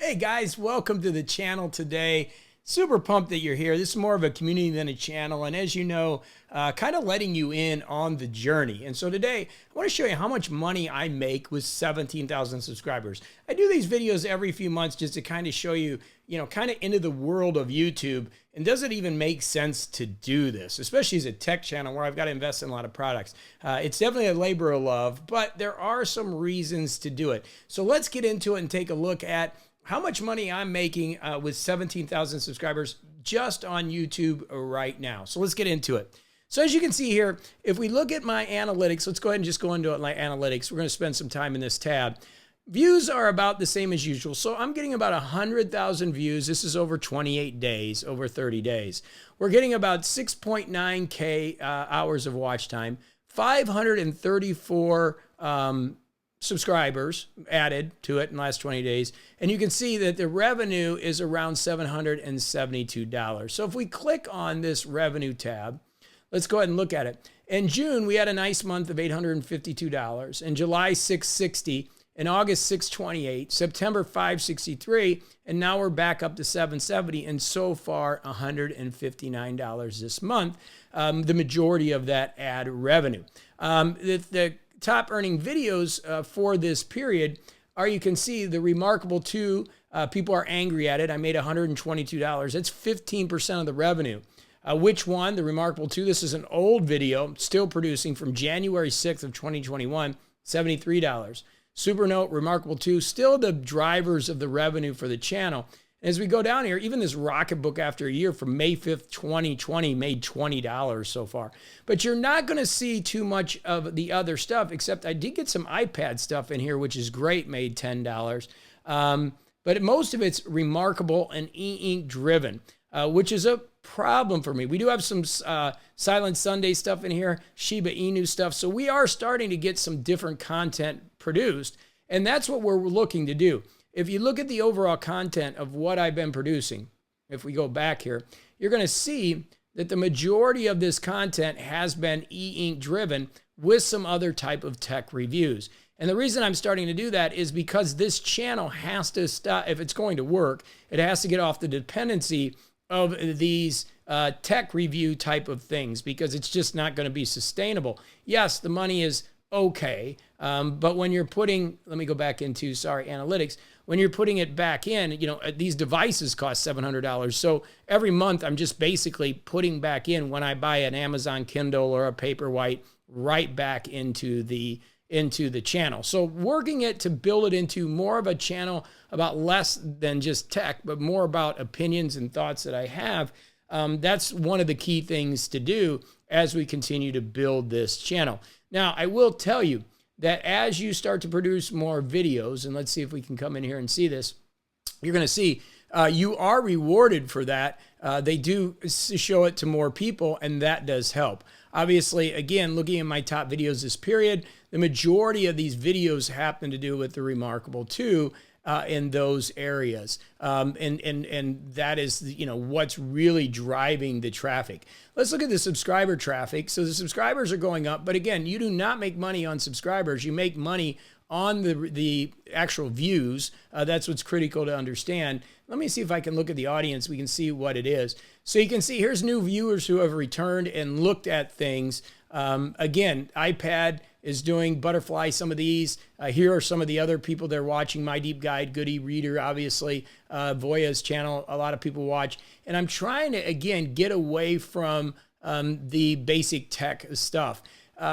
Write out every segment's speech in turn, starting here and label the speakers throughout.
Speaker 1: Hey guys, welcome to the channel today. Super pumped that you're here. This is more of a community than a channel, and as you know, kind of letting you in on the journey. And so today, I want to show you how much money I make with 17,000 subscribers. I do these videos every few months just to kind of show you, kind of into the world of YouTube. And does it even make sense to do this, especially as a tech channel where I've got to invest in a lot of products? It's definitely a labor of love, but there are some reasons to do it. So let's get into it and take a look at how much money I'm making with 17,000 subscribers just on YouTube right now. So let's get into it. So as you can see here, if we look at my analytics, let's go ahead and just go into it like analytics. We're going to spend some time in this tab. Views are about the same as usual. So I'm getting about 100,000 views. This is over 28 days, over 30 days. We're getting about 6.9K hours of watch time, 534 subscribers added to it in the last 20 days. And you can see that the revenue is around $772. So if we click on this revenue tab, let's go ahead and look at it. In June, we had a nice month of $852. In July, $660. In August, $628. September, $563. And now we're back up to $770. And so far, $159 this month. The majority of that ad revenue. The top earning videos for this period are, you can see the Remarkable 2, people are angry at it. I made $122. That's 15% of the revenue. Which one? The Remarkable 2. This is an old video, still producing from January 6th of 2021, $73. Supernote, Remarkable 2, still the drivers of the revenue for the channel. As we go down here, even this Rocketbook after a year from May 5th, 2020 made $20 so far. But you're not going to see too much of the other stuff, except I did get some iPad stuff in here, which is great, made $10. But most of it's Remarkable and e-ink driven, which is a problem for me. We do have some Silent Sunday stuff in here, Shiba Inu stuff. So we are starting to get some different content produced, and that's what we're looking to do. If you look at the overall content of what I've been producing, if we go back here, you're going to see that the majority of this content has been e-ink driven with some other type of tech reviews. And the reason I'm starting to do that is because this channel has to stop. If it's going to work, it has to get off the dependency of these tech review type of things, because it's just not going to be sustainable. Yes, the money is okay, but when you're putting, let me go back into, analytics. When you're putting it back in, these devices cost $700. So every month I'm just basically putting back in, when I buy an Amazon Kindle or a Paperwhite, right back into the channel. So working it to build it into more of a channel about less than just tech, but more about opinions and thoughts that I have. That's one of the key things to do as we continue to build this channel. Now, I will tell you that as you start to produce more videos, and let's see if we can come in here and see this, you're going to see you are rewarded for that. They do show it to more people, and that does help. Obviously, again, looking at my top videos this period, the majority of these videos happen to do with the Remarkable 2 in those areas. And that is, what's really driving the traffic. Let's look at the subscriber traffic. So the subscribers are going up, but again, you do not make money on subscribers. You make money on the actual views. That's what's critical to understand. Let me see if I can look at the audience. We can see what it is. So you can see here's new viewers who have returned and looked at things. Again, iPad is doing Butterfly, some of these. Here are some of the other people they're watching. My Deep Guide, Goody Reader, obviously. Voya's channel, a lot of people watch. And I'm trying to, again, get away from the basic tech stuff.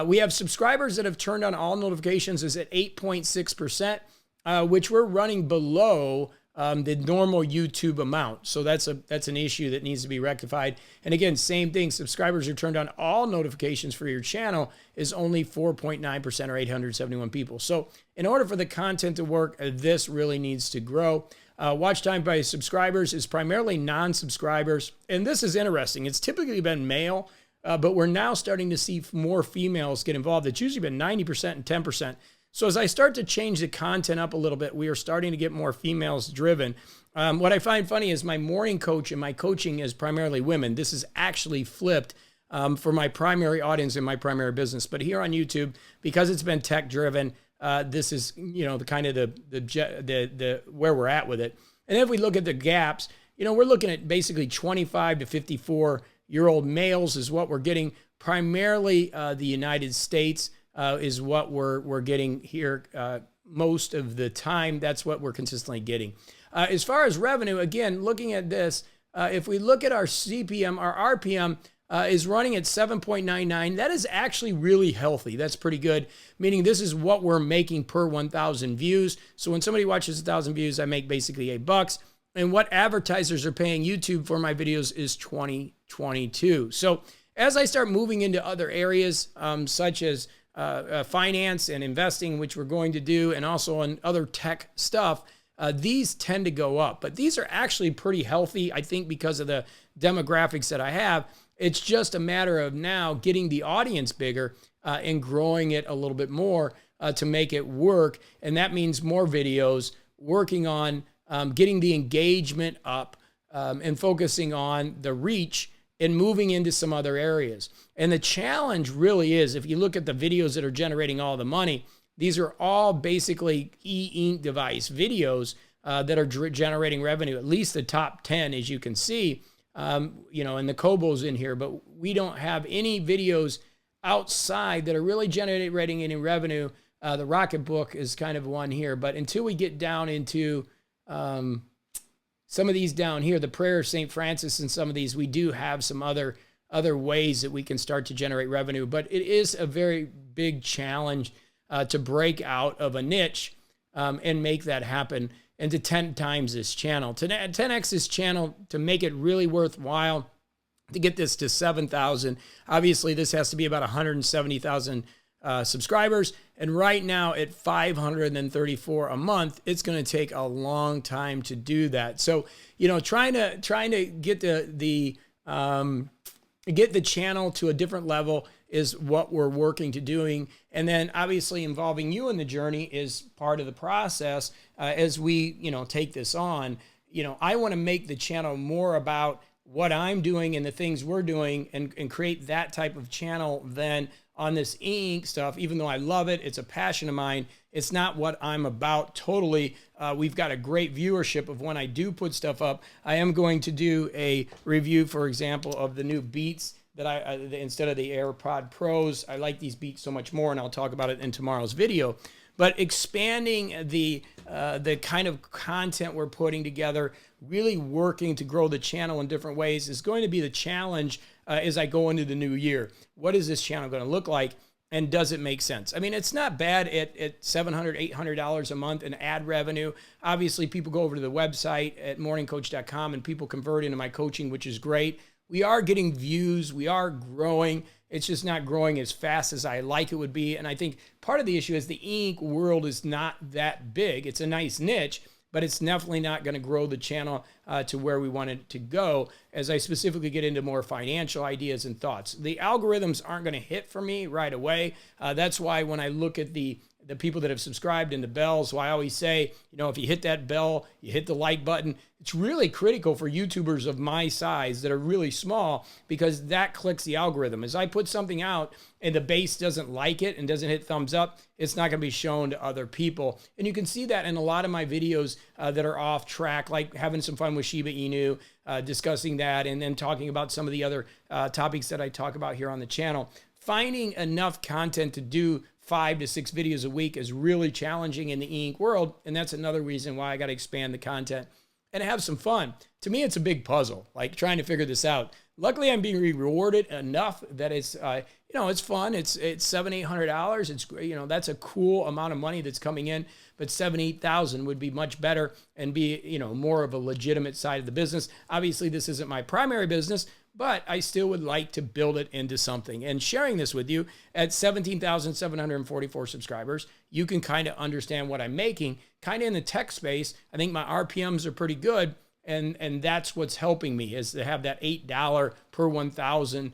Speaker 1: We have subscribers that have turned on all notifications is at 8.6%, which we're running below the normal YouTube amount. So that's an issue that needs to be rectified. And again, same thing, subscribers are turned on all notifications for your channel is only 4.9% or 871 people. So in order for the content to work, this really needs to grow. Watch time by subscribers is primarily non-subscribers. And this is interesting. It's typically been male, but we're now starting to see more females get involved. It's usually been 90% and 10%. So as I start to change the content up a little bit, we are starting to get more females driven. What I find funny is my morning coach and my coaching is primarily women. This is actually flipped for my primary audience and my primary business. But here on YouTube, because it's been tech driven, this is, the kind of the where we're at with it. And then if we look at the gaps, we're looking at basically 25 to 54-year-old males is what we're getting. Primarily the United States is what we're getting here most of the time. That's what we're consistently getting. As far as revenue, again, looking at this, if we look at our CPM, our RPM is running at 7.99. That is actually really healthy. That's pretty good, meaning this is what we're making per 1,000 views. So when somebody watches 1,000 views, I make basically $8. And what advertisers are paying YouTube for my videos is $20.22. So as I start moving into other areas, such as finance and investing, which we're going to do, and also on other tech stuff, these tend to go up. But these are actually pretty healthy, I think, because of the demographics that I have. It's just a matter of now getting the audience bigger and growing it a little bit more to make it work. And that means more videos, working on getting the engagement up and focusing on the reach and moving into some other areas. And the challenge really is, if you look at the videos that are generating all the money, these are all basically e-ink device videos that are generating revenue, at least the top 10, as you can see, and the Kobo's in here, but we don't have any videos outside that are really generating any revenue. The Rocket Book is kind of one here, but until we get down into some of these down here, the Prayer of St. Francis and some of these, we do have some other ways that we can start to generate revenue, but it is a very big challenge to break out of a niche and make that happen, and to 10 times this channel, to 10x this channel, to make it really worthwhile, to get this to 7,000. Obviously, this has to be about 170,000 subscribers. And right now at 534 a month, it's going to take a long time to do that. So, trying to get the channel to a different level is what we're working to doing. And then obviously involving you in the journey is part of the process as we, take this on. I want to make the channel more about what I'm doing and the things we're doing and create that type of channel than on this e-ink stuff. Even though I love it, it's a passion of mine, it's not what I'm about totally. We've got a great viewership of when I do put stuff up. I am going to do a review, for example, of the new Beats that instead of the AirPod Pros. I like these Beats so much more, and I'll talk about it in tomorrow's video. But expanding the kind of content we're putting together, really working to grow the channel in different ways is going to be the challenge as I go into the new year. What is this channel going to look like, and does it make sense? I mean, it's not bad at $700, $800 a month in ad revenue. Obviously, people go over to the website at morningcoach.com and people convert into my coaching, which is great. We are getting views. We are growing. It's just not growing as fast as I like it would be. And I think part of the issue is the e-ink world is not that big. It's a nice niche, but it's definitely not going to grow the channel to where we want it to go as I specifically get into more financial ideas and thoughts. The algorithms aren't going to hit for me right away. That's why when I look at the people that have subscribed and the bells, so I always say, if you hit that bell, you hit the like button. It's really critical for YouTubers of my size that are really small, because that clicks the algorithm. As I put something out and the base doesn't like it and doesn't hit thumbs up, it's not going to be shown to other people. And you can see that in a lot of my videos that are off track, like having some fun with Shiba Inu, discussing that, and then talking about some of the other topics that I talk about here on the channel. Finding enough content to do 5 to 6 videos a week is really challenging in the e-ink world, and that's another reason why I got to expand the content and have some fun. To me, it's a big puzzle, like trying to figure this out. Luckily, I'm being rewarded enough that it's it's fun. It's $700-800. It's that's a cool amount of money that's coming in, but $7,000-8,000 would be much better and be more of a legitimate side of the business. Obviously, this isn't my primary business, but I still would like to build it into something. And sharing this with you at 17,744 subscribers, you can kind of understand what I'm making. Kind of in the tech space, I think my RPMs are pretty good, and that's what's helping me, is to have that $8 per 1,000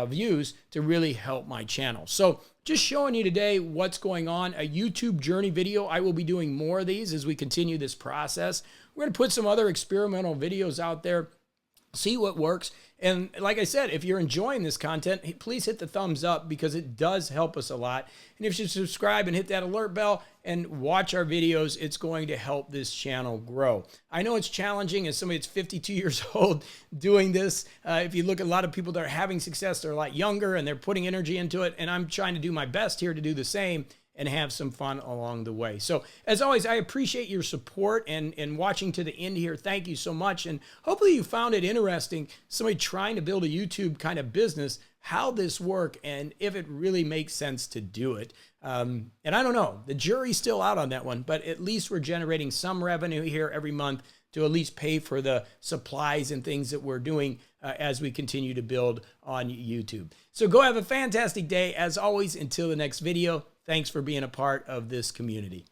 Speaker 1: views to really help my channel. So just showing you today what's going on, a YouTube journey video. I will be doing more of these as we continue this process. We're going to put some other experimental videos out there see what works. And like I said, if you're enjoying this content, please hit the thumbs up because it does help us a lot. And if you subscribe and hit that alert bell and watch our videos, it's going to help this channel grow. I know it's challenging as somebody that's 52 years old doing this. If you look at a lot of people that are having success, they're a lot younger and they're putting energy into it. And I'm trying to do my best here to do the same and have some fun along the way. So as always, I appreciate your support and watching to the end here. Thank you so much. And hopefully you found it interesting, somebody trying to build a YouTube kind of business, how this work and if it really makes sense to do it. And I don't know, the jury's still out on that one, but at least we're generating some revenue here every month to at least pay for the supplies and things that we're doing as we continue to build on YouTube. So go have a fantastic day. As always, until the next video, thanks for being a part of this community.